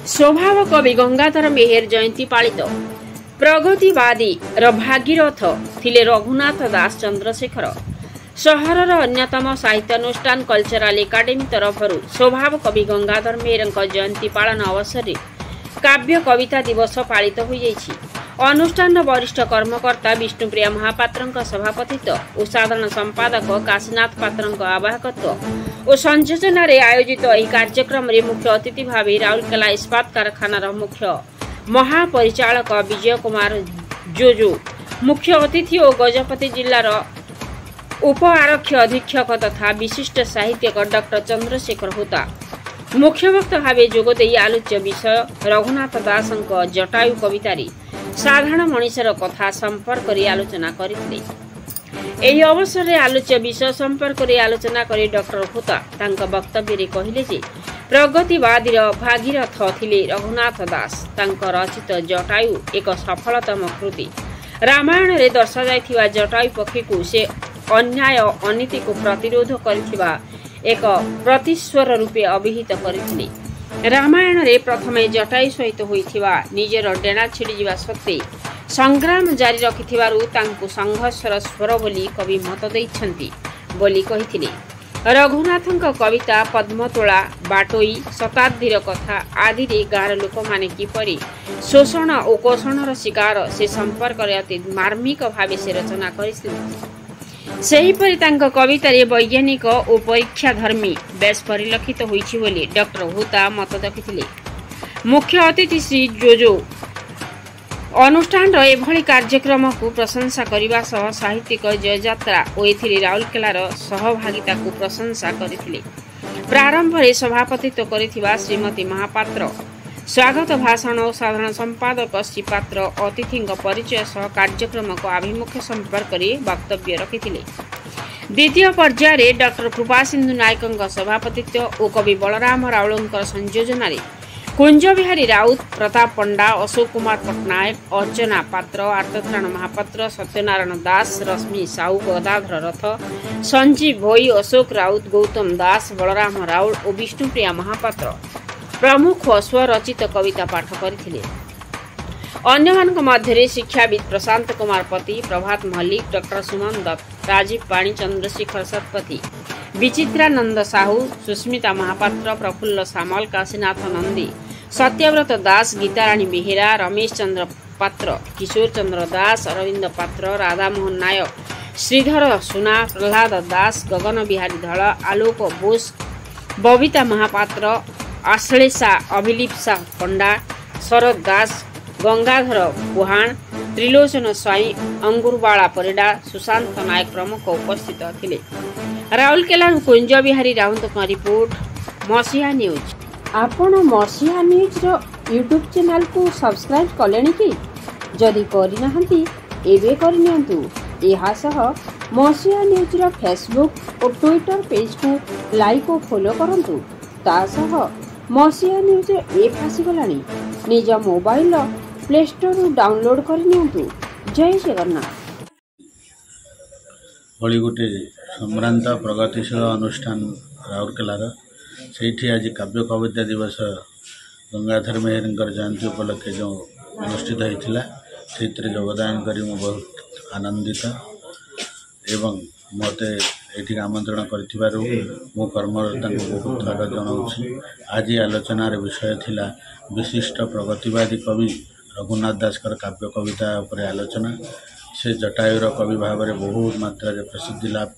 स्वभाव कवि गंगाधर मेहेर जयंती पालित प्रगतिवादी भागीरथ थिले रघुनाथ दास चंद्रशेखर सहरर अन्यतम साहित्यानुष्ठान कल्चरल एकाडेमी तरफरु स्वभाव कवि गंगाधर मेहेर जयंती पालन अवसर में काव्य कविता दिवस पालित हो जाइछि। अनुष्ठान वरिष्ठ कर्मकर्ता विष्णुप्रिया महापात्र सभापतित्व और साधारण संपादक काशीनाथ पात्र आवाहकत्व और संयोजन आयोजित यह कार्यक्रम में मुख्य अतिथि भाव राउरकेला इस्पात कारखानार मुख्य महापरिचालक विजय कुमार जोजो, मुख्य अतिथि और गजपति जिलार उप आरक्षी अधीक्षक तथा विशिष्ट साहित्यक डॉक्टर चंद्रशेखर होता मुख्य वक्ता भाव जोगदे आलोच्य विषय रघुनाथ दास जटायु कवितारी साधारण मनीषर कथा संपर्क आलोचना करथिले। एही अवसर में आलोच्य विषय संपर्क आलोचना कर डॉक्टर होता वक्तव्य कहले जे प्रगतिवादी भागीरथ थिले रघुनाथ दास। रचित जटायु एक सफलतम कृति। रामायण रे दर्शाଯାଇଥିବା जटायु पक्षी को से अन्याय अनीति को प्रतिरोध करथिबा एक प्रतिस्वर रूपे अभिहित करथिले। रामायण रे प्रथमे जटायु सहित होइथिबा निजर डेना छिड़ी जिवा सत्ते संग्राम जारी रखिथिबारु तांकु संघर्षर स्वर बोली कवि मत दैछंती बोली कहिथिले। रघुनाथଙ୍କ कविता पद्मतोला बाटोई शताब्दीर कथा आदि रे गाँर लोक माने किपरि शोषण और कोषणर शिकार से संपर्क अति मार्मिक भाव से रचना करथिले। सेहीपरि तांको कवितारे वैज्ञानिक और परीक्षा धर्मी बेस परिलक्षित होइछि बोली डॉक्टर हुता मत रखिथिले। मुख्य अतिथि श्री जोजो अनुष्ठान एभली कार्यक्रम को प्रशंसा करने सह साहित्यिक जययात्रा और एथिरे राउरकेलार सहभागिता को प्रशंसा करथिले। प्रारंभ में सभापतित्व करिथिबा श्रीमती महापात्र स्वागत भाषण और साधारण संपादक श्री पात्र अतिथि परिचय सह कार्यक्रम को आभिमुख्य संपर्क वक्तव्य रखिथिले। द्वितीय पर्याय डॉक्टर कृपा सिंधु नायक सभापतित्व और कवि बलराम राउल संयोजन कुंज बिहारी राउत, प्रताप पंडा, अशोक कुमार पट्टनायक, अर्चना पात्र, आर्तत्राण महापात्र, सत्यनारायण दास, रश्मि साहू, गदाधर रथ, संजीव भोई, अशोक राउत, गौतम दास, बलराम राउल और विष्णुप्रिया महापात्र प्रमुख स्वरचित कविता पाठ करथिले। अन्यमानक मध्य शिक्षाविद प्रशांत कुमार पति, प्रभात मल्लिक, डॉक्टर सुमन दत्त, राजीव पाणी, चंद्रशेखर सतपथी, विचित्रानंद साहू, सुस्मिता महापात्र, प्रफुल्ल सामल, काशीनाथ नंदी, सत्यव्रत दास, गीताराणी बेहेरा, रमेश चंद्र पात्र, किशोर चंद्र दास, अरविंद पात्र, राधामोहन नायक, श्रीधर सुना, प्रहलाद दास, गगन बिहारी धळ, आलोक बोस, बबिता महापात्र, आश्लेषा अभिलिप्सा पंडा, शरद दास, गंगाधर पुहाण, त्रिलोचन स्वाई, अंगुरबाला परिडा, सुशांत नायक प्रमुख उपस्थित थिले। राउरकेला कुंज बिहारी राउत रिपोर्ट मसीहा न्यूज। आपण मसीहा न्यूज रो यूट्यूब चैनल को सब्सक्राइब कलेनी कि जदि करि नाहंती एबे करि नियंतु। एहा सह मसीहा न्यूज रो फेसबुक और ट्विटर पेज को लाइक और फॉलो करंतु। ता सह मसीहा न्यूज एप आसीगलानी निज मोबाइल प्ले स्टोर डाउनलोड कर नियंतु। जय जगन्नाथ। भली गोटे सम्रांत प्रगतिशील अनुष्ठान राउरकेलार से आज काव्य कविता दिवस गंगाधर मेहेर जयंती उपलक्षे जो अनुष्ठित होता से योगदान कर बहुत आनंदित एवं मते ये आमंत्रण कर मो कर्मरता बहुत स्वागत जनाऊँ। आज आलोचनार विषय थिला विशिष्ट प्रगतिवादी कवि रघुनाथ दास काव्य कविता उपर आलोचना। से जटायुर कवि भाव में बहुत मात्रा प्रसिद्धि लाभ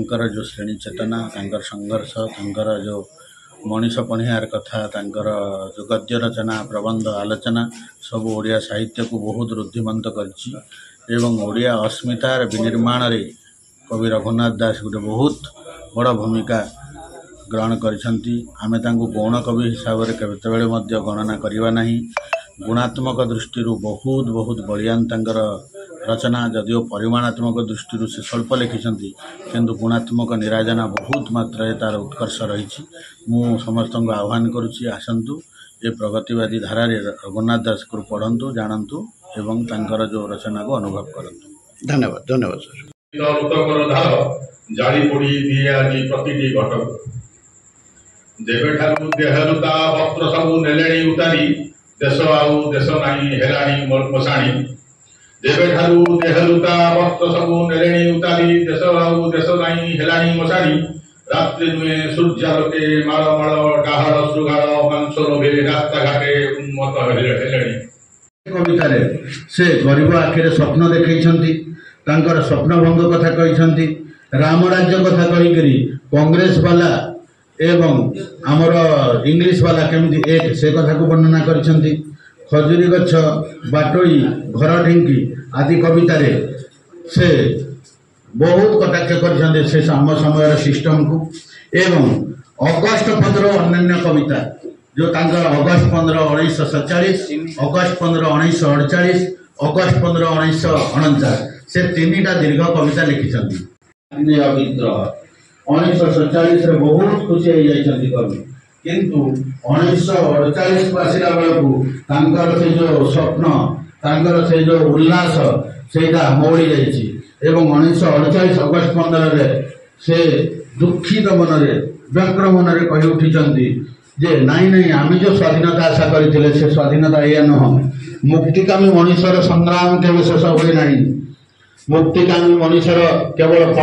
कर जो श्रेणी चेतना संघर्ष जो मनीष पढ़ियार कथा जो गद्य रचना प्रबंध आलोचना सब ओडिया साहित्य को बहुत रुद्धिमंत कर अस्मितार विनिर्माण रे कवि रघुनाथ दास गोटे बहुत बड़ भूमिका ग्रहण करिसेंती। आमे तांको गौण कवि हिसाब से केतेबेले मध्य गणना करिवा नहीं। गुणात्मक दृष्टि बहुत बहुत बलियान तांकर रचना जदिओ परिमाणात्मक दृष्टि से स्वल्प लिखिसेंती किंतु गुणात्मक निराजना बहुत मात्रा तार उत्कर्ष रही। मु समस्त आह्वान करुच्ची आसंतु ये प्रगतिवादी धारा रघुनाथ दास को पढ़ंतु जानतु एवं तांकर जो रचना को अनुभव करंतु। धन्यवाद। धन्यवाद सर। ऋतकर धार जाली पड़ी दिए आज प्रतिटी घटक ଯେବେଠାରୁ ଦେହଲୁତା ପତ୍ର ସବୁ ନେଲେଣି ଉତାରି ଦେଶ ଆଉ ଦେଶ ନାହିଁ ହେଲାଣି ମଶାଣି। ଯେବେଠାରୁ ଦେହଲୁତା ପତ୍ର ସବୁ ନେଲେଣି ଉତାରି ଦେଶ ଆଉ ଦେଶ ନାହିଁ ହେଲାଣି ମଶାଣି। ରାତ୍ରି ନୁହେଁ ସୂର୍ଯ୍ୟାଲୋକେ ମାଳ ମାଳ ଡାହାଳ ଶୃଗାଳ ମାଂସ ଲୋଭେ ରାସ୍ତାଘାଟେ ଉନ୍ମତ ହେଲେଣି। କବିତାରେ ସେ ଗରିବ ଆଖିରେ ସ୍ୱପ୍ନ ଦେଖାଇଛନ୍ତି, ତାଙ୍କର ସ୍ୱପ୍ନଭଙ୍ଗ କଥା କହିଛନ୍ତି, ରାମ ରାଜ୍ୟ କଥା କହିକରି କଂଗ୍ରେସ ବାଲା ଏବଂ ଆମର ଇଂଲିଶ ବାଲା କେମିତି ଏକ ସେ କଥାକୁ ବର୍ଣ୍ଣନା କରିଛନ୍ତି। ଖଜୁରୀ ଗଛ ବାଟୋଇ ଘର ଢିଙ୍କି ଆଦି କବିତାରେ ସେ ବହୁତ କଟାକ୍ଷ କରିଛନ୍ତି ସେ ଆମ ସମୟର ସିଷ୍ଟମକୁ। ଏବଂ ଅଗଷ୍ଟ 15 ଅନ୍ୟାନ୍ୟ କବିତା जो तांकर अगस्त 15 1947, अगस्त 15 1948, अगस्त 15 1949 से तीनटा दीर्घ कविता लिखिं। विद्रोह 1947 बहुत खुशी हो जाती कवि, किंतु 1948 को आसला बेलू तांकर से जो स्वप्न तांकर से जो उल्लास सेटा मौड़ी जाइए। 1948 अगस्त 15 से दुखित मनरे व्यग्र मनरे कही उठी जे नाई नाई आम जो स्वाधीनता आशा करते से स्वाधीनता या नुह, मुक्तिकामी मनुष्यर संग्राम केवल शेष हुए ना। मुक्तिकामी मनुष्यर केवल